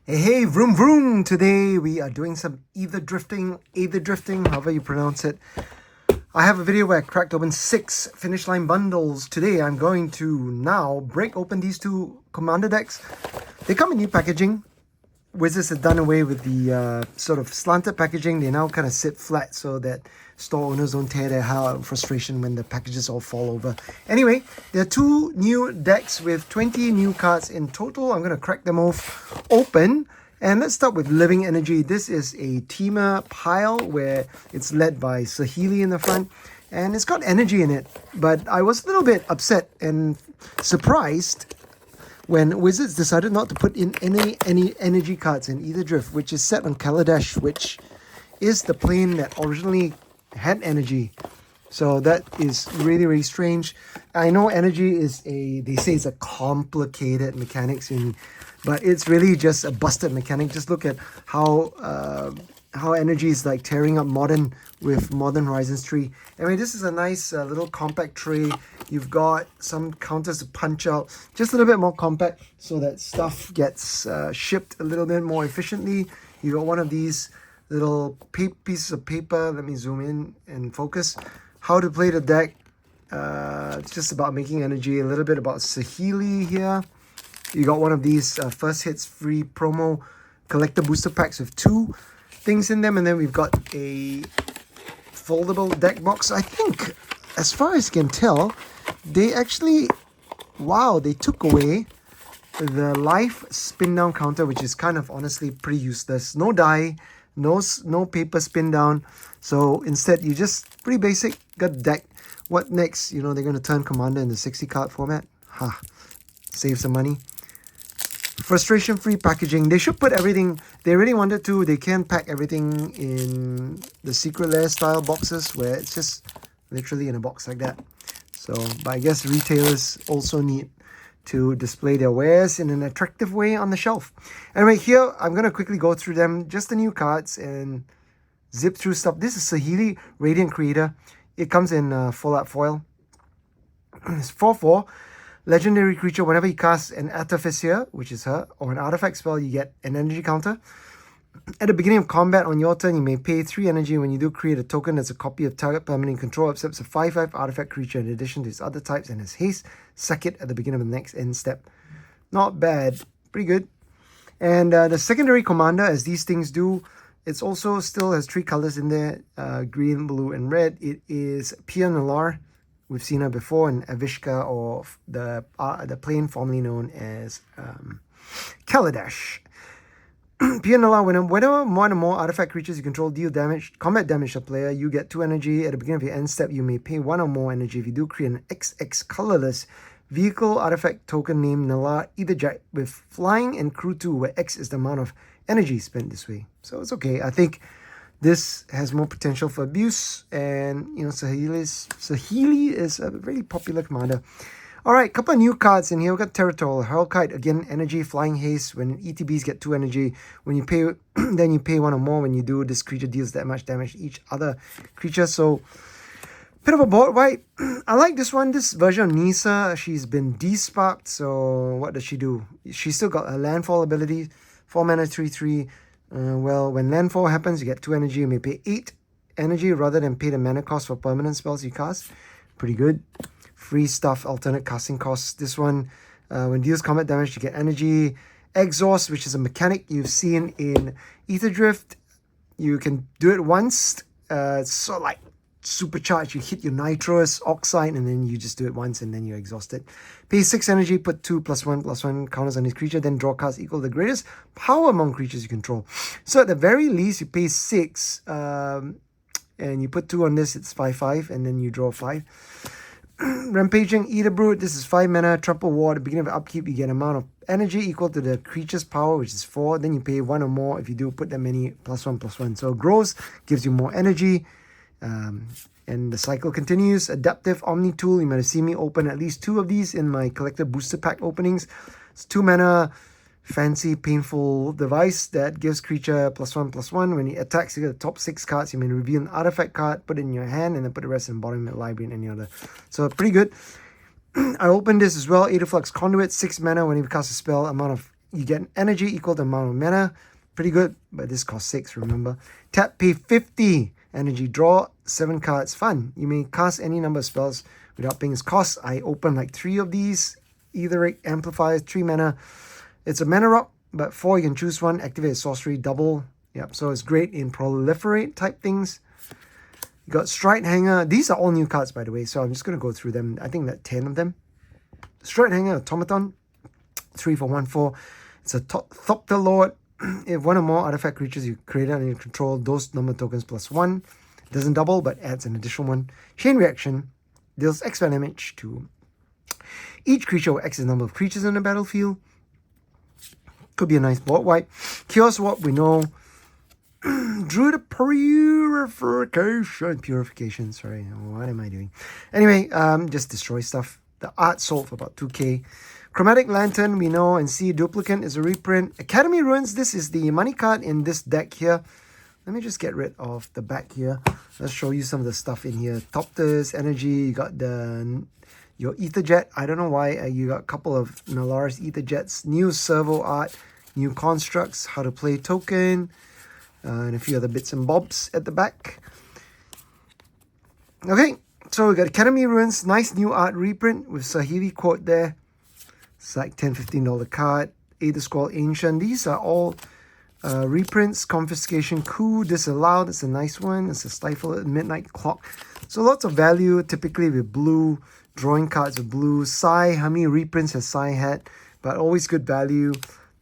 Hey, vroom vroom! Today we are doing some Aetherdrifting, however you pronounce it. I have a video where I cracked open 6 finish line bundles. Today I'm going to now break open these 2 commander decks. They come in new packaging. Wizards have done away with the sort of slanted packaging. They now kind of sit flat so that store owners don't tear their hair out of frustration when the packages all fall over. Anyway, there are 2 new decks with 20 new cards in total. I'm going to crack them open. And let's start with Living Energy. This is a Temur pile where it's led by Saheeli in the front. And it's got energy in it. But I was a little bit upset and surprised when Wizards decided not to put in any energy cards in Aetherdrift, which is set on Kaladesh, which is the plane that originally had energy. So that is really, really strange. I know energy is they say it's a complicated mechanics, but it's really just a busted mechanic. Just look at how energy is like tearing up Modern with Modern Horizons 3. Anyway, this is a nice little compact tray. You've got some counters to punch out, just a little bit more compact so that stuff gets shipped a little bit more efficiently. You got one of these little pieces of paper. Let me zoom in and focus. How to play the deck. It's just about making energy. A little bit about Saheeli here. You got one of these first hits free promo collector booster packs with 2 things in them, and then we've got a foldable deck box. I think, as far as I can tell, they actually, wow, they took away the life spin down counter, which is kind of honestly pretty useless. No die, no paper spin down. So instead, you just pretty basic, got deck. What next? You know, they're going to turn Commander into 60 card format. Ha, save some money. Frustration free packaging. They should put everything, they really wanted to, they can pack everything in the Secret Lair style boxes where it's just literally in a box like that. So, but I guess retailers also need to display their wares in an attractive way on the shelf. Anyway, here I'm going to quickly go through them, just the new cards, and zip through stuff. This is Saheeli, Radiant Creator. It comes in Fallout Foil. It's 4/4. Legendary creature, whenever you cast an Artificer, which is her, or an artifact spell, you get an energy counter. At the beginning of combat on your turn, you may pay 3 energy. When you do, create a token that's a copy of target permanent control, accepts a 5/5 artifact creature in addition to its other types, and has haste. Sack it at the beginning of the next end step. Not bad. Pretty good. And the secondary commander, as these things do, it's also still has 3 colors in there, green, blue, and red. It is Pia Nalaar. We've seen her before in Avishka, or the plane formerly known as Kaladesh. Pia Nalaar, whenever one or more artifact creatures you control deal damage, combat damage to a player, you get 2 energy. At the beginning of your end step, you may pay 1 or more energy. If you do, create an XX colorless vehicle artifact token named Nalaar Aetherdrift with flying and crew 2, where X is the amount of energy spent this way. So it's okay. I think this has more potential for abuse, and you know, Saheeli is a really popular commander. Alright, couple of new cards in here. We've got Territorial Hurlkite, again, energy, flying haste. When ETBs get 2 energy, when you pay, then you pay 1 or more. When you do, this creature deals that much damage to each other creature. So, bit of a board wipe. I like this one. This version of Nisa, she's been desparked. So, what does she do? She's still got a landfall ability, 4 mana, 3/3. Well, when landfall happens, you get 2 energy. You may pay 8 energy rather than pay the mana cost for permanent spells you cast. Pretty good. Free stuff, alternate casting costs. This one, when deals combat damage, you get energy. Exhaust, which is a mechanic you've seen in Aetherdrift. You can do it once. It's sort of like supercharged. You hit your nitrous oxide, and then you just do it once, and then you're exhausted. Pay 6 energy, put 2 +1/+1 counters on his creature, then draw cards equal to the greatest power among creatures you control. So at the very least, you pay 6, and you put 2 on this, it's 5/5, and then you draw 5. Rampaging Eaterbrute, this is 5 mana, Trample War. At the beginning of upkeep, you get an amount of energy equal to the creature's power, which is 4. Then you pay 1 or more. If you do, put that many +1/+1. So it grows, gives you more energy. And the cycle continues. Adaptive Omni Tool. You might have seen me open at least 2 of these in my collector booster pack openings. It's 2 mana, fancy, painful device that gives creature +1/+1. When he attacks, you get the top 6 cards. You may reveal an artifact card, put it in your hand, and then put the rest in the bottom of the library and any other. So pretty good. I opened this as well. Aetherflux Conduit, 6 mana. When you cast a spell, amount of You get an energy equal to the amount of mana. Pretty good, but this costs 6, remember. Tap, pay 50. Energy, draw 7 cards. Fun. You may cast any number of spells without paying its cost. I open like 3 of these. Aetheric, Amplifier, 3 mana. It's a mana rock, but 4 you can choose one. Activate sorcery, double. Yep, so it's great in proliferate type things. You got Stride Hanger. These are all new cards, by the way, so I'm just going to go through them. I think that 10 of them. Stride Hanger, Automaton. 3 for 1/4. It's a Thopter Lord. If one or more artifact creatures you create under your control, those number tokens +1. It doesn't double, but adds an additional one. Chain Reaction. Deals extra damage to each creature or X number of creatures on the battlefield. Could be a nice board wipe. Chaos Warp, we know. Druid Purification. Sorry, what am I doing? Anyway, just destroy stuff. The art sold for about 2k. Chromatic Lantern, we know, and see Duplicant is a reprint. Academy Ruins, this is the money card in this deck here. Let me just get rid of the back here. Let's show you some of the stuff in here. Topters, Energy, you got your Aetherjet. I don't know why you got a couple of Nalaar's Aetherjets. New servo art, new constructs, how to play token, and a few other bits and bobs at the back. Okay, so we got Academy Ruins, nice new art reprint with Saheeli quote there. It's like $10, $15 card. Aether Scroll Ancient. These are all reprints. Confiscation Coup disallowed. It's a nice one. It's a Stifle at Midnight Clock. So lots of value typically with blue. Drawing cards with blue. Sai, how many reprints has Sai had? But always good value.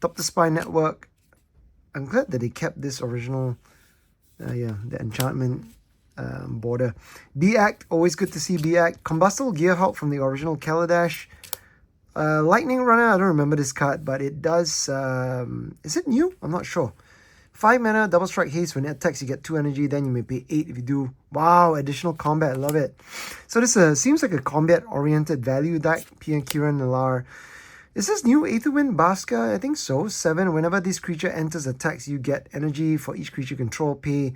Top the Spy Network. I'm glad that they kept this original, the enchantment border. B-Act, always good to see B-Act. Combustible Gearhawk from the original Kaladesh. Lightning Runner, I don't remember this card, but it does, is it new? I'm not sure. 5 mana, double strike haste. When it attacks, you get 2 energy, then you may pay 8 if you do. Wow, additional combat, I love it. So this seems like a combat-oriented value deck. Pia Nalaar. Is this new Aetherwind Baska? I think so. 7, whenever this creature enters attacks, you get energy for each creature control. Pay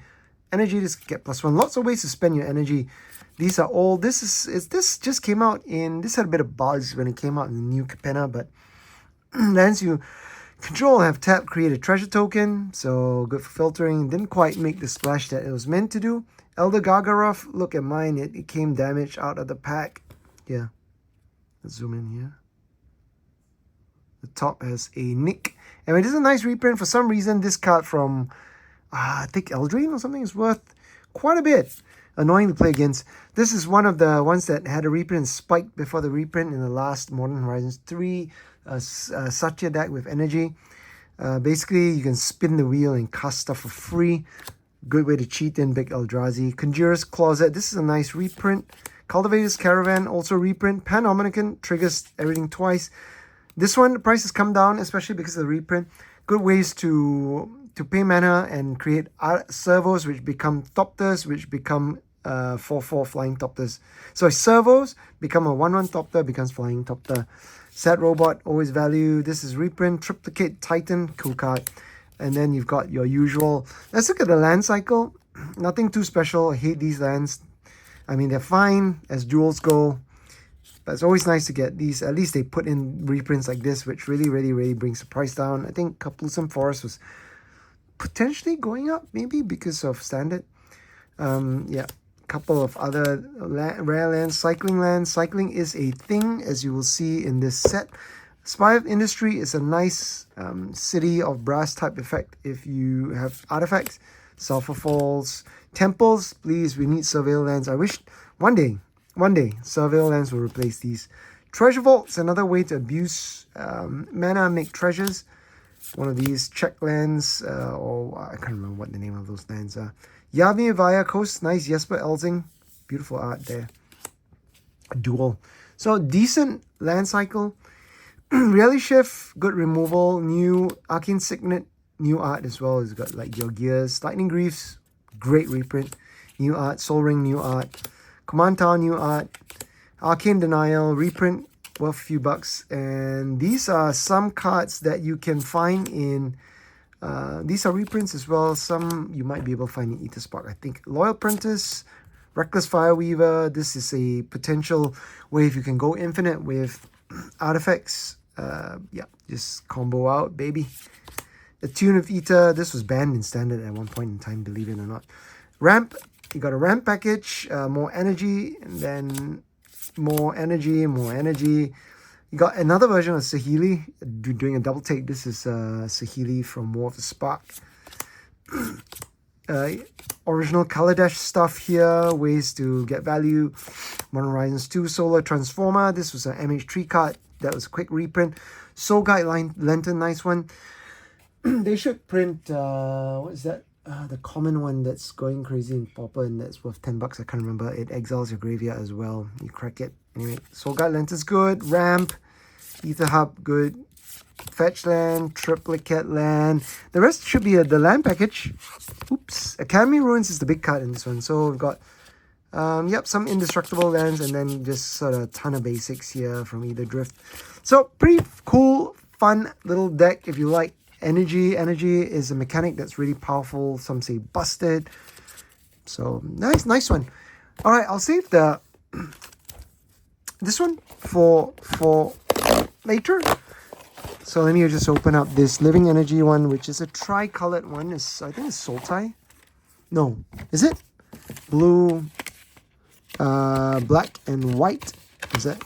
energy to get +1. Lots of ways to spend your energy. These are all, this just came out in, this had a bit of buzz when it came out in the new Capenna, but lands you control have tap, create a treasure token, so good for filtering. Didn't quite make the splash that it was meant to do. Elder Gargaroth, look at mine, it came damaged out of the pack. Yeah, let's zoom in here. The top has a nick. And it is a nice reprint. For some reason, this card from, I think Eldraine or something is worth quite a bit. Annoying to play against. This is one of the ones that had a reprint spiked before the reprint in the last Modern Horizons 3 Satya deck with energy. Basically, you can spin the wheel and cast stuff for free. Good way to cheat in Big Eldrazi. Conjurer's Closet. This is a nice reprint. Cultivator's Caravan, also reprint. Pan-Omnican triggers everything twice. This one, the price has come down, especially because of the reprint. Good ways to pay mana and create servos, which become Topters, which become 4/4 flying Topters. So servos become a 1/1 Topter, becomes flying Topter. Sad Robot, always value. This is reprint. Triplicate Titan, cool card. And then you've got your usual. Let's look at the land cycle. Nothing too special. I hate these lands. I mean, they're fine as jewels go. But it's always nice to get these. At least they put in reprints like this, which really brings the price down. I think Kaplusum Forest was potentially going up, maybe because of standard. Yeah, couple of other rare lands, cycling lands. Cycling is a thing, as you will see in this set. Spy of Industry is a nice city of brass type effect if you have artifacts. Sulphur Falls. Temples, please, we need surveil lands. I wish one day, surveil lands will replace these. Treasure Vault's another way to abuse mana, make treasures. One of these check lands, or I can't remember what the name of those lands are. Yavni Via Coast, nice Jesper Elzing. Beautiful art there. A duel. So decent land cycle. Really Shift, good removal. New Arcane Signet, new art as well. It's got like your gears. Lightning Griefs, great reprint. New art. Soul Ring, new art. Command Tower, new art. Arcane Denial, reprint, worth a few bucks. And these are some cards that you can find in, these are reprints as well. Some you might be able to find in Ether Spark. I think Loyal Apprentice, Reckless Fireweaver. This is a potential way if you can go infinite with artifacts. Yeah, just combo out, baby. The Tune of Ether, this was banned in Standard at one point in time, believe it or not. Ramp, you got a ramp package, more energy, and then more energy, more energy. You got another version of Saheeli, doing a double take. This is Saheeli from War of the Spark. Original Color Dash stuff here, ways to get value. Modern Horizons 2 Solar Transformer. This was an MH3 card. That was a quick reprint. Soul Guide Lantern, nice one. They should print, what is that? The common one that's going crazy in Pauper and that's worth $10. I can't remember. It exiles your graveyard as well. You crack it. Anyway, Soul Guide Lantern's good. Ramp. Ether Hub, good. Fetch land. Triplicate land. The rest should be the land package. Oops. Academy Ruins is the big card in this one. So we've got, yep, some indestructible lands and then just sort of a ton of basics here from Aetherdrift. So pretty cool, fun little deck if you like energy. Energy is a mechanic that's really powerful. Some say busted. So nice one. All right, I'll save the this one for later. So let me just open up this Living Energy one, which is a tri-colored one. I think it's Sultai. No, is it? Blue, black and white. Is that?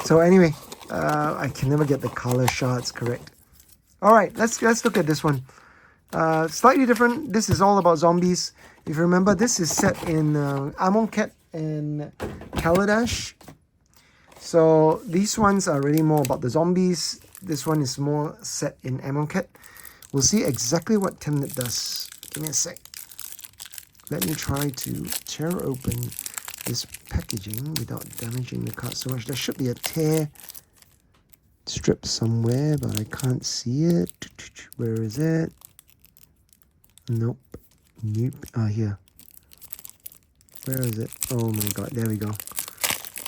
So anyway, I can never get the color shards correct. All right, let's look at this one. Slightly different. This is all about zombies. If you remember, this is set in Amonkhet and Kaladesh. So these ones are really more about the zombies. This one is more set in Amonkhet. We'll see exactly what Temnet does. Give me a sec. Let me try to tear open this packaging without damaging the card so much. There should be a tear strip somewhere, but I can't see it. Where is it? Nope. Nope. Ah, here. Where is it? Oh my god, there we go.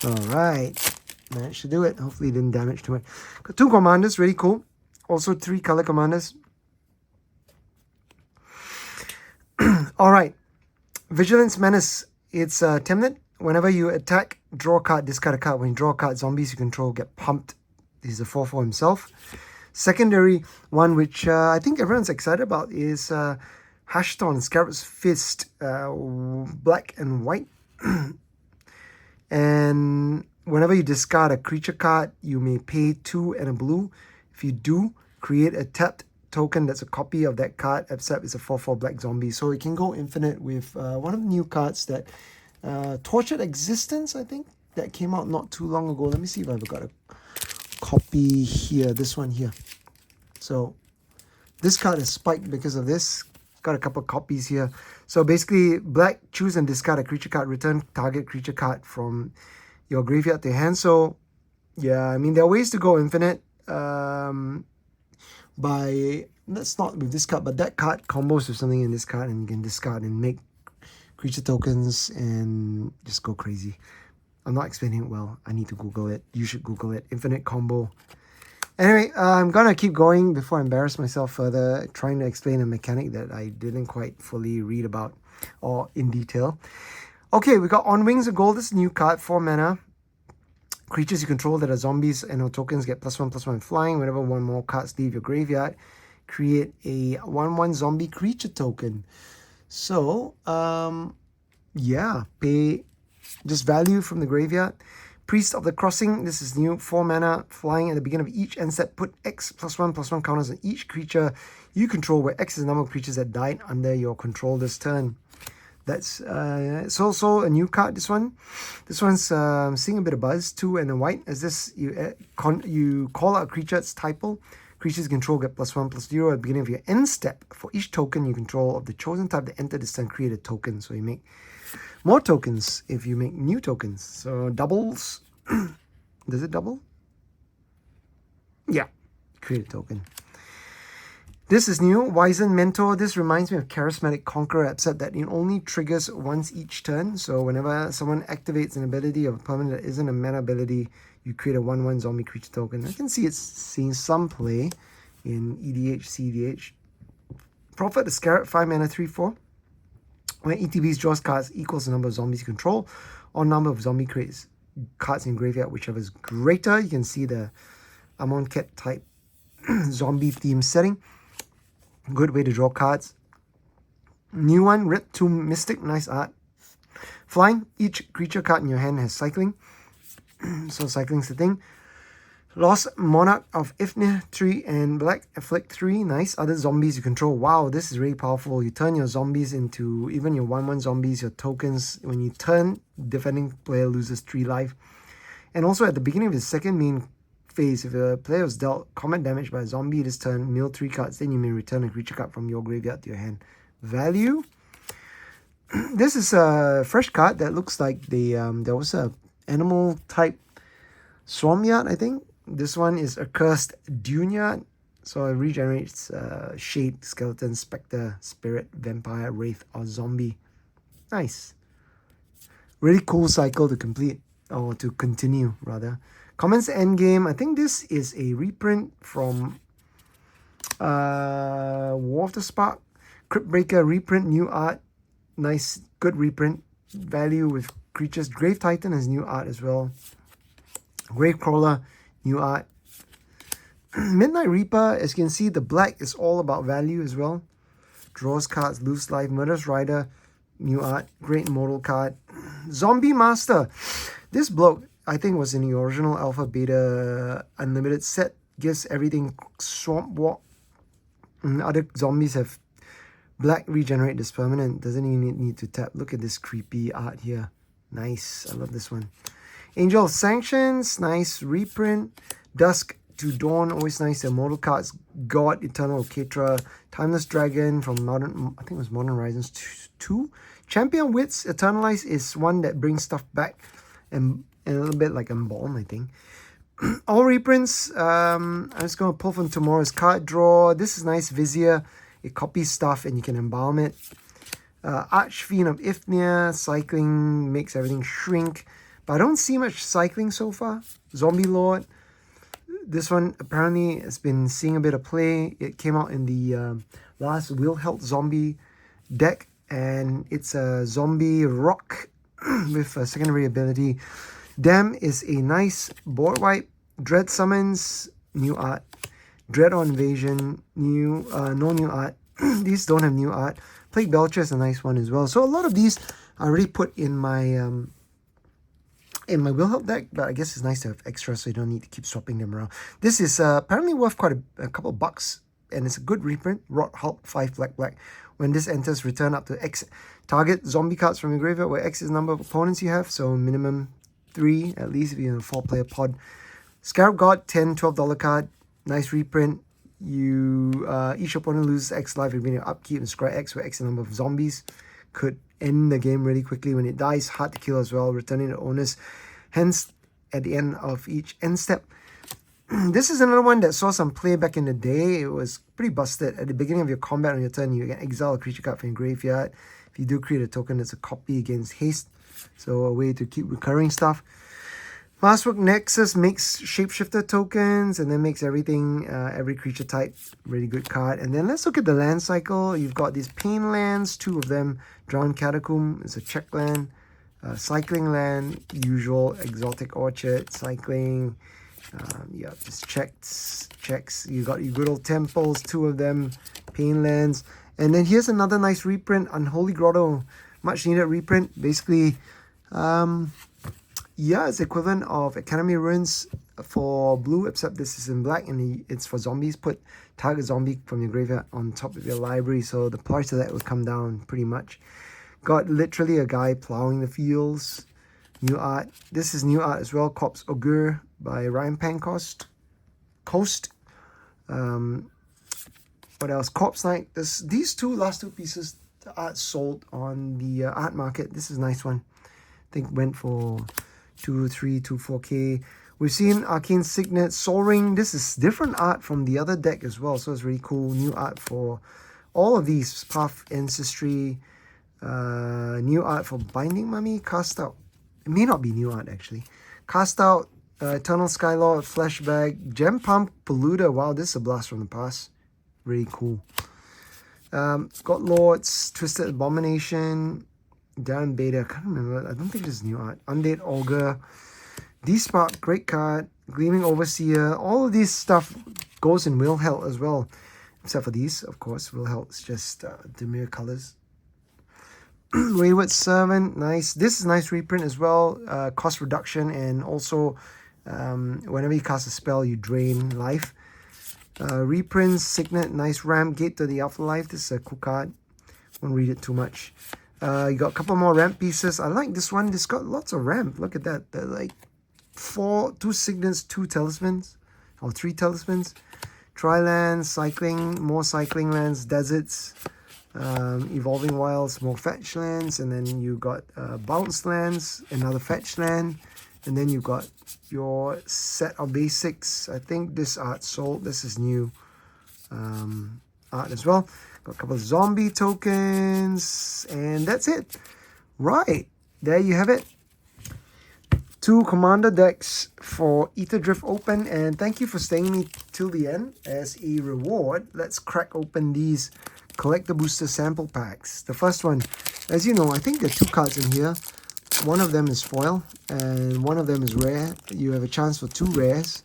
Alright. Managed to do it. Hopefully it didn't damage too much. Got 2 commanders, really cool. Also 3 color commanders. Alright. Vigilance Menace. It's Temnet. Whenever you attack, draw a card, discard a card. When you draw a card, zombies you control get pumped. He's a 4/4 himself. Secondary one, which I think everyone's excited about, is Hashaton, Scarab's Fist, black and white. And whenever you discard a creature card, you may pay 2 and a blue. If you do, create a tapped token that's a copy of that card, except it's a 4/4 black zombie. So it can go infinite with one of the new cards that Tortured Existence, I think, that came out not too long ago. Let me see if I've got a copy here, this one here. So this card is spiked because of this. Got a couple of copies here. So basically, black, choose and discard a creature card, return target creature card from your graveyard to hand. So yeah, I mean, there are ways to go infinite by, that's not with this card, but that card combos with something in this card and you can discard and make creature tokens and just go crazy. I'm not explaining it well. I need to Google it. You should Google it. Infinite combo. Anyway, I'm going to keep going before I embarrass myself further, trying to explain a mechanic that I didn't quite fully read about or in detail. Okay, we got On Wings of Gold. This new card, 4 mana. Creatures you control that are zombies and or tokens get +1/+1 flying. Whenever one more cards leave your graveyard, create a 1/1 zombie creature token. So, yeah, pay just value from the graveyard. Priest of the Crossing, this is new, 4 mana, flying at the beginning of each end step. Put X +1/+1 counters on each creature you control, where X is the number of creatures that died under your control this turn. That's it's also a new card, this one. This one's seeing a bit of buzz, 2 and a white. As this, you call out a creature, it's typo. Creatures you control get +1/+0 at the beginning of your end step. For each token you control of the chosen type that enter this turn, create a token. So you make more tokens if you make new tokens. So doubles. Does it double? Yeah. Create a token. This is new. Wizened Mentor. This reminds me of Charismatic Conqueror, except that it only triggers once each turn. So whenever someone activates an ability of a permanent that isn't a mana ability, you create a 1/1 zombie creature token. I can see it's seeing some play in EDH, CEDH. Prophet the Scarab, 5 mana, 3/4. When ETBs draws cards equals the number of zombies you control or number of zombie cards in graveyard, whichever is greater. You can see the Amon Cat type zombie theme setting. Good way to draw cards. New one, Red Tomb Mystic, nice art. Flying, each creature card in your hand has cycling. So cycling's the thing. Lost Monarch of Ifnir, 3 and black, afflict 3, nice. Other zombies you control, wow, this is really powerful. You turn your zombies into, even your 1/1 zombies, your tokens. When you turn, defending player loses 3 life. And also at the beginning of the second main phase, if a player was dealt combat damage by a zombie this turn, mill 3 cards, then you may return a creature card from your graveyard to your hand. Value. This is a fresh card that looks like there was a animal type Swarmyard, I think. This one is a cursed Duneyard. So it regenerates Shade, Skeleton, Spectre, Spirit, Vampire, Wraith, or Zombie. Nice. Really cool cycle to complete, or to continue rather. Comments Endgame. I think this is a reprint from War of the Spark. Cryptbreaker reprint, new art. Nice, good reprint. Value with creatures. Grave Titan has new art as well. Gravecrawler, new art. Midnight Reaper, as you can see, the black is all about value as well. Draws cards, lose life. Murderous Rider, new art. Great Immortal card. Zombie Master. This bloke, I think, was in the original Alpha Beta Unlimited set. Gives everything Swamp Walk. Other zombies have black regenerate this permanent. Doesn't even need to tap. Look at this creepy art here. Nice. I love this one. Angel of Sanctions, nice reprint. Dusk to Dawn, always nice. The Immortal cards. God, Eternal Ketra, Timeless Dragon from Modern, I think it was Modern Horizons 2. Champion Wits, Eternalize is one that brings stuff back and a little bit like Embalm, I think. All reprints, I'm just going to pull from tomorrow's card draw. This is nice. Vizier, it copies stuff and you can embalm it. Archfiend of Ifnir, cycling makes everything shrink. But I don't see much cycling so far. Zombie Lord. This one apparently has been seeing a bit of play. It came out in the last Will Health Zombie deck. And it's a zombie rock with a secondary ability. Dam is a nice board wipe. Dread Summons, new art. Dread or Invasion, new, no new art. These don't have new art. Plague Belcher is a nice one as well. So a lot of these are already put in my Will Help deck, but I guess it's nice to have extra so you don't need to keep swapping them around. This is apparently worth quite a couple of bucks, and it's a good reprint. Rot Hulk, 5 black. When this enters, return up to X. Target zombie cards from your graveyard, where X is the number of opponents you have, so minimum 3, at least if you're in a 4-player pod. Scarab God, $10, $12 card. Nice reprint. You each opponent loses X life if you upkeep and scry X, where X is the number of zombies. Could end the game really quickly. When it dies, hard to kill as well, returning to owners. Hence, at the end of each end step. This is another one that saw some play back in the day. It was pretty busted. At the beginning of your combat on your turn, you can exile a creature card from your graveyard. If you do create a token, that's a copy against haste. So a way to keep recurring stuff. Masterwork Nexus makes Shapeshifter tokens and then makes everything, every creature type, really good card. And then let's look at the land cycle. You've got these Pain lands, 2 of them. Drowned Catacomb is a check land. Cycling land, usual Exotic Orchard, cycling. Yeah, just checks. You got your good old temples, 2 of them. Pain lands. And then here's another nice reprint, Unholy Grotto. Much needed reprint. Basically, yeah, it's equivalent of Academy Ruins for blue, except this is in black and it's for zombies. Put target zombie from your graveyard on top of your library, so the price of that will come down pretty much. Got literally a guy plowing the fields. New art. This is new art as well. Corpse Augur by Ryan Pancoast. Coast. What else? Corpse Knight. These last two pieces, the art sold on the art market. This is a nice one. I think went for 2, 3, 2, 4K. We've seen Arcane Signet, Soaring. This is different art from the other deck as well, so it's really cool. New art for all of these. Path, Ancestry, new art for Binding Mummy, Cast Out. It may not be new art actually. Cast Out, Eternal Skylord, Flashback, Gem Pump, Polluter. Wow, this is a blast from the past. Really cool. God Lords, Twisted Abomination, Darren Beta. I can't remember. I don't think this is new art. Undead Augur. Despark, great card. Gleaming Overseer, all of this stuff goes in Will Held as well. Except for these, of course. Will Held is just Temur colors. Wayward Servant, nice. This is nice reprint as well. Cost reduction, and also whenever you cast a spell, you drain life. Reprints, Signet, nice ramp. Gate to the Afterlife. This is a cool card. Won't read it too much. You got a couple more ramp pieces. I like this one. This got lots of ramp. Look at that. They're like 2 signets, 2 talismans, or 3 talismans. Tri-lands, cycling, more cycling lands, deserts, evolving wilds, more fetch lands, and then you got bounce lands, another fetch land, and then you got your set of basics. I think this art sold. This is new art as well. Got a couple of zombie tokens, and that's it. Right, there you have it. 2 commander decks for Aetherdrift Open, and thank you for staying with me till the end. As a reward, let's crack open these collector booster sample packs. The first one, as you know, I think there are 2 cards in here. One of them is foil, and one of them is rare. You have a chance for 2 rares.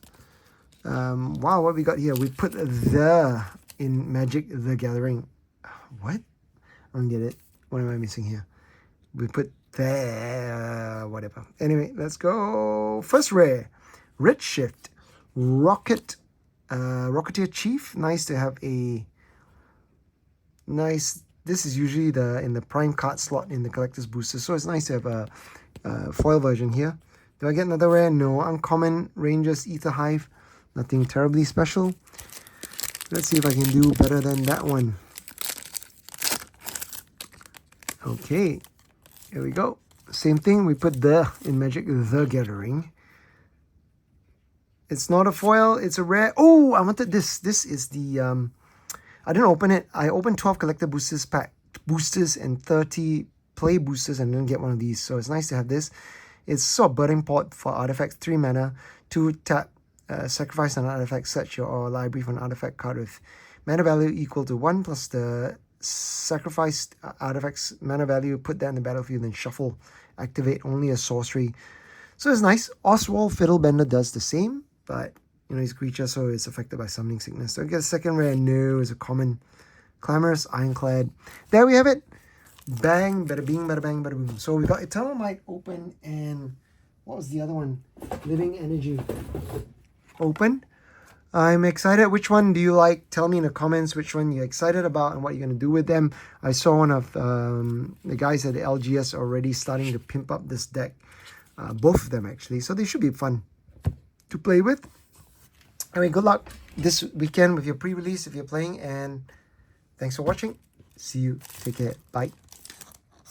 Wow, what we got here? We put the in Magic the Gathering. What? I don't get it. What am I missing here? We put there, whatever. Anyway, let's go. First rare, Redshift, Rocketeer Chief. Nice to have a nice. This is usually in the prime card slot in the collector's booster, so it's nice to have a foil version here. Do I get another rare? No. Uncommon, Rangers, Ether Hive. Nothing terribly special. Let's see if I can do better than that one. Okay. Here we go. Same thing. We put the in Magic the Gathering. It's not a foil. It's a rare. Oh, I wanted this. This is the I didn't open it. I opened 12 collector boosters and 30 play boosters, and didn't get one of these. So it's nice to have this. It's sort of burning pot for artifacts. 3 mana, 2 tap, sacrifice an artifact, search your library for an artifact card with mana value equal to 1 plus the sacrificed artifact's mana value, put that in the battlefield, and shuffle, activate only a sorcery. So it's nice. Oswald Fiddlebender does the same, but you know, he's a creature, so it's affected by summoning sickness. So I get a second rare. No, is a common. Clamorous Ironclad. There we have it. Bang, bada bing, bada bang, bada boom. So we got Eternal Might open, and what was the other one? Living Energy open. I'm excited. Which one do you like? Tell me in the comments which one you're excited about and what you're going to do with them. I saw one of the guys at the LGS already starting to pimp up this deck. Both of them, actually. So they should be fun to play with. Anyway, good luck this weekend with your pre-release if you're playing. And thanks for watching. See you. Take care. Bye.